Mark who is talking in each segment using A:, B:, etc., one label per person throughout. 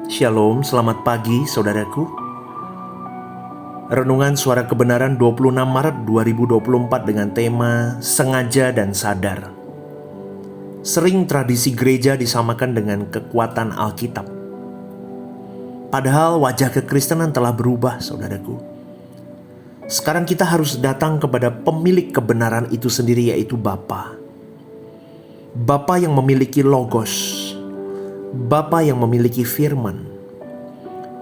A: Shalom, selamat pagi saudaraku. Renungan Suara Kebenaran 26 Maret 2024 dengan tema Sengaja dan Sadar. Sering tradisi gereja disamakan dengan kekuatan Alkitab. Padahal wajah kekristenan telah berubah saudaraku. Sekarang kita harus datang kepada pemilik kebenaran itu sendiri, yaitu Bapa. Bapa yang memiliki logos, Bapa yang memiliki firman.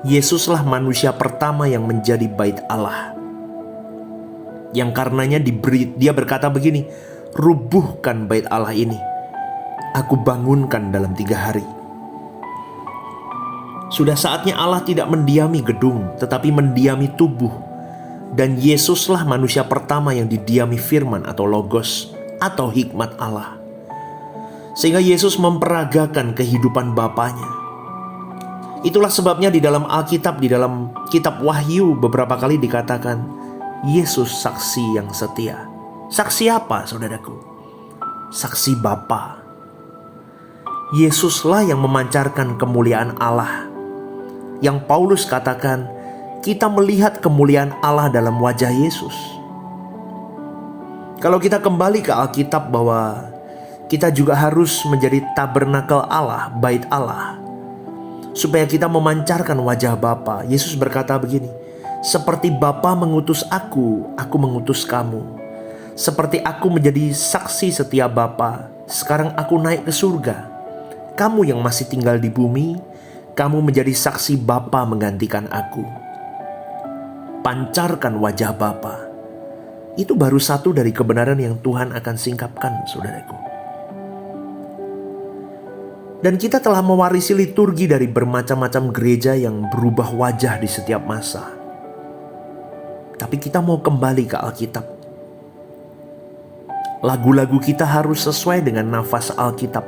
A: Yesuslah manusia pertama yang menjadi bait Allah, yang karenanya dia berkata begini, "Rubuhkan bait Allah ini, aku bangunkan dalam 3 hari." Sudah saatnya Allah tidak mendiami gedung, tetapi mendiami tubuh. Dan Yesuslah manusia pertama yang didiami firman atau logos atau hikmat Allah. Sehingga Yesus memperagakan kehidupan Bapanya. Itulah sebabnya di dalam Alkitab, di dalam kitab Wahyu beberapa kali dikatakan Yesus saksi yang setia. Saksi apa saudaraku? Saksi Bapa. Yesuslah yang memancarkan kemuliaan Allah. Yang Paulus katakan, kita melihat kemuliaan Allah dalam wajah Yesus. Kalau kita kembali ke Alkitab bahwa kita juga harus menjadi tabernakel Allah, bait Allah, supaya kita memancarkan wajah Bapa. Yesus berkata begini, seperti Bapa mengutus aku mengutus kamu. Seperti aku menjadi saksi setia Bapa, sekarang aku naik ke surga. Kamu yang masih tinggal di bumi, kamu menjadi saksi Bapa menggantikan aku. Pancarkan wajah Bapa. Itu baru satu dari kebenaran yang Tuhan akan singkapkan saudaraku. Dan kita telah mewarisi liturgi dari bermacam-macam gereja yang berubah wajah di setiap masa. Tapi kita mau kembali ke Alkitab. Lagu-lagu kita harus sesuai dengan nafas Alkitab.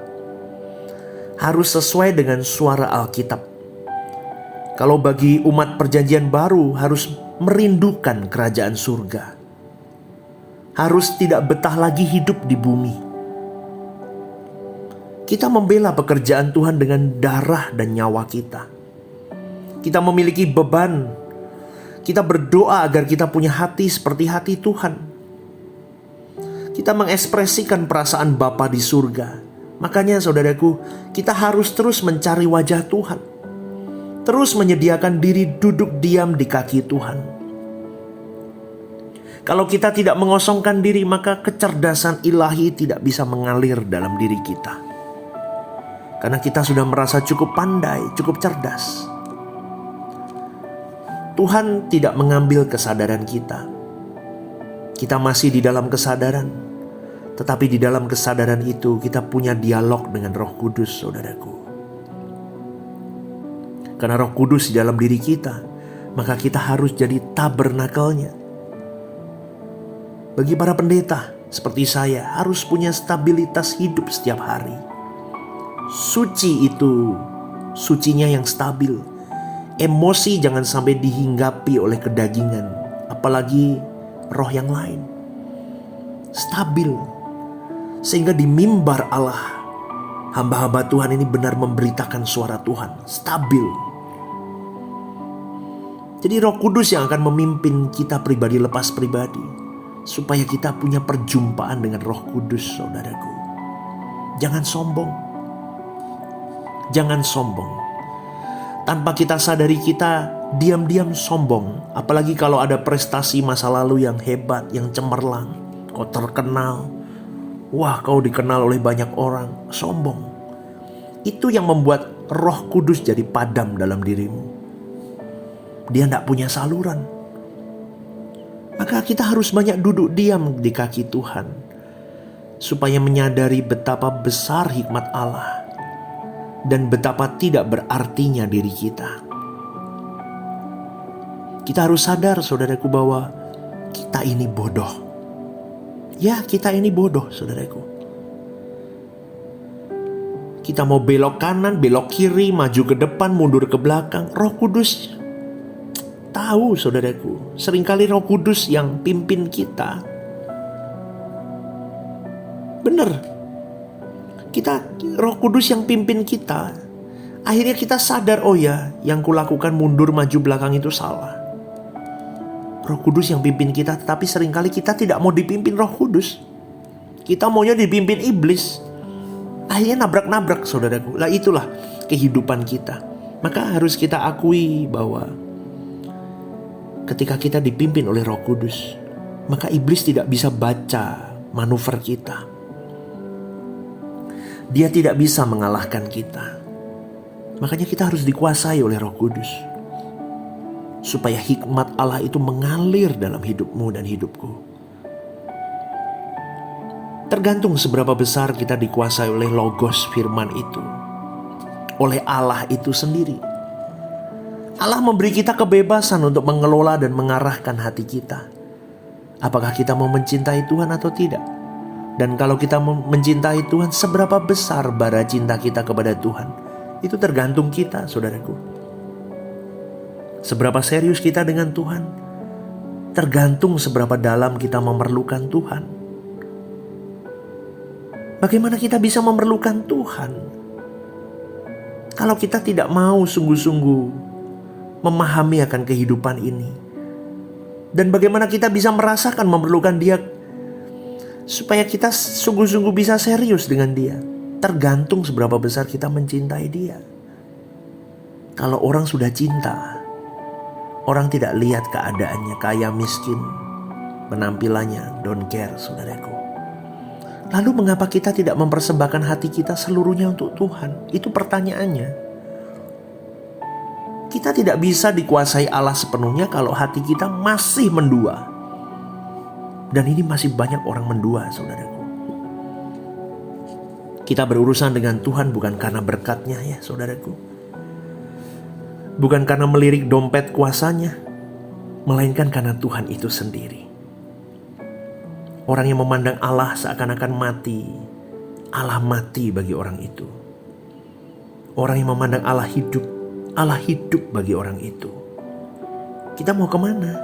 A: Harus sesuai dengan suara Alkitab. Kalau bagi umat perjanjian baru harus merindukan kerajaan surga. Harus tidak betah lagi hidup di bumi. Kita membela pekerjaan Tuhan dengan darah dan nyawa kita. Kita memiliki beban. Kita berdoa agar kita punya hati seperti hati Tuhan. Kita mengekspresikan perasaan Bapa di surga. Makanya saudaraku, kita harus terus mencari wajah Tuhan. Terus menyediakan diri duduk diam di kaki Tuhan. Kalau kita tidak mengosongkan diri, maka kecerdasan ilahi tidak bisa mengalir dalam diri kita. Karena kita sudah merasa cukup pandai, cukup cerdas. Tuhan tidak mengambil kesadaran kita. Kita masih di dalam kesadaran. Tetapi di dalam kesadaran itu kita punya dialog dengan Roh Kudus, saudaraku. Karena Roh Kudus di dalam diri kita, maka kita harus jadi tabernakelnya. Bagi para pendeta seperti saya, harus punya stabilitas hidup setiap hari. Suci itu, sucinya yang stabil. Emosi jangan sampai dihinggapi oleh kedagingan, apalagi roh yang lain. Stabil, sehingga di mimbar Allah, hamba-hamba Tuhan ini benar memberitakan suara Tuhan. Stabil. Jadi Roh Kudus yang akan memimpin kita pribadi lepas pribadi, supaya kita punya perjumpaan dengan Roh Kudus, saudaraku. Jangan sombong. Jangan sombong. Tanpa kita sadari kita diam-diam sombong. Apalagi kalau ada prestasi masa lalu yang hebat, yang cemerlang. Kau terkenal. Wah, kau dikenal oleh banyak orang. Sombong. Itu yang membuat Roh Kudus jadi padam dalam dirimu. Dia tidak punya saluran. Maka kita harus banyak duduk diam di kaki Tuhan. Supaya menyadari betapa besar hikmat Allah. Dan betapa tidak berartinya diri kita. Kita harus sadar saudaraku bahwa kita ini bodoh. Ya, kita ini bodoh saudaraku. Kita mau belok kanan, belok kiri, maju ke depan, mundur ke belakang. Roh Kudus tahu saudaraku. Seringkali Roh Kudus yang pimpin kita. Benar. Roh Kudus yang pimpin kita. Akhirnya kita sadar, oh ya, yang kulakukan mundur maju belakang itu salah. Roh Kudus yang pimpin kita, tetapi seringkali kita tidak mau dipimpin Roh Kudus. Kita maunya dipimpin iblis. Akhirnya nabrak-nabrak, saudaraku. Lah itulah kehidupan kita. Maka harus kita akui bahwa ketika kita dipimpin oleh Roh Kudus, maka iblis tidak bisa baca manuver kita. Dia tidak bisa mengalahkan kita. Makanya kita harus dikuasai oleh Roh Kudus, supaya hikmat Allah itu mengalir dalam hidupmu dan hidupku. Tergantung seberapa besar kita dikuasai oleh logos firman itu, oleh Allah itu sendiri. Allah memberi kita kebebasan untuk mengelola dan mengarahkan hati kita. Apakah kita mau mencintai Tuhan atau tidak? Dan kalau kita mencintai Tuhan, seberapa besar bara cinta kita kepada Tuhan? Itu tergantung kita, saudaraku. Seberapa serius kita dengan Tuhan, tergantung seberapa dalam kita memerlukan Tuhan. Bagaimana kita bisa memerlukan Tuhan kalau kita tidak mau sungguh-sungguh memahami akan kehidupan ini? Dan bagaimana kita bisa merasakan memerlukan Dia supaya kita sungguh-sungguh bisa serius dengan Dia? Tergantung seberapa besar kita mencintai Dia. Kalau orang sudah cinta, orang tidak lihat keadaannya, kaya miskin, penampilannya, don't care, saudaraku. Lalu mengapa kita tidak mempersembahkan hati kita seluruhnya untuk Tuhan? Itu pertanyaannya. Kita tidak bisa dikuasai Allah sepenuhnya kalau hati kita masih mendua. Dan ini masih banyak orang mendua, saudaraku. Kita berurusan dengan Tuhan bukan karena berkat-Nya ya, saudaraku. Bukan karena melirik dompet kuasanya, melainkan karena Tuhan itu sendiri. Orang yang memandang Allah seakan-akan mati, Allah mati bagi orang itu. Orang yang memandang Allah hidup bagi orang itu. Kita mau kemana?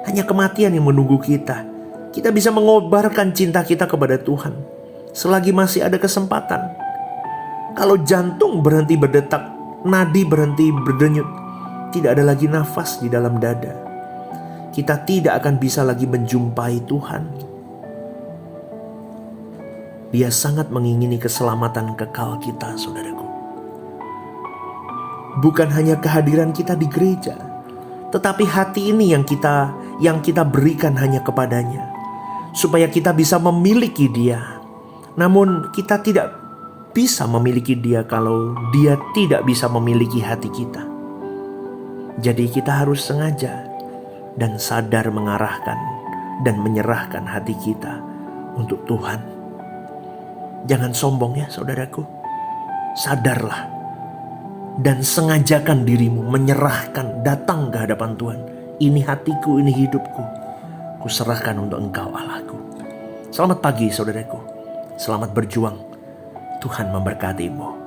A: Hanya kematian yang menunggu kita. Kita bisa mengobarkan cinta kita kepada Tuhan selagi masih ada kesempatan. Kalau jantung berhenti berdetak, nadi berhenti berdenyut, tidak ada lagi nafas di dalam dada, kita tidak akan bisa lagi menjumpai Tuhan. Dia sangat mengingini keselamatan kekal kita, saudaraku. Bukan hanya kehadiran kita di gereja, tetapi hati ini yang kita berikan hanya kepadanya, supaya kita bisa memiliki Dia. Namun kita tidak bisa memiliki Dia kalau Dia tidak bisa memiliki hati kita. Jadi kita harus sengaja dan sadar mengarahkan dan menyerahkan hati kita untuk Tuhan. Jangan sombong ya, saudaraku. Sadarlah dan sengajakan dirimu menyerahkan, datang ke hadapan Tuhan. Ini hatiku, ini hidupku, kuserahkan untuk Engkau Allahku. Selamat pagi, saudaraku. Selamat berjuang. Tuhan memberkatimu.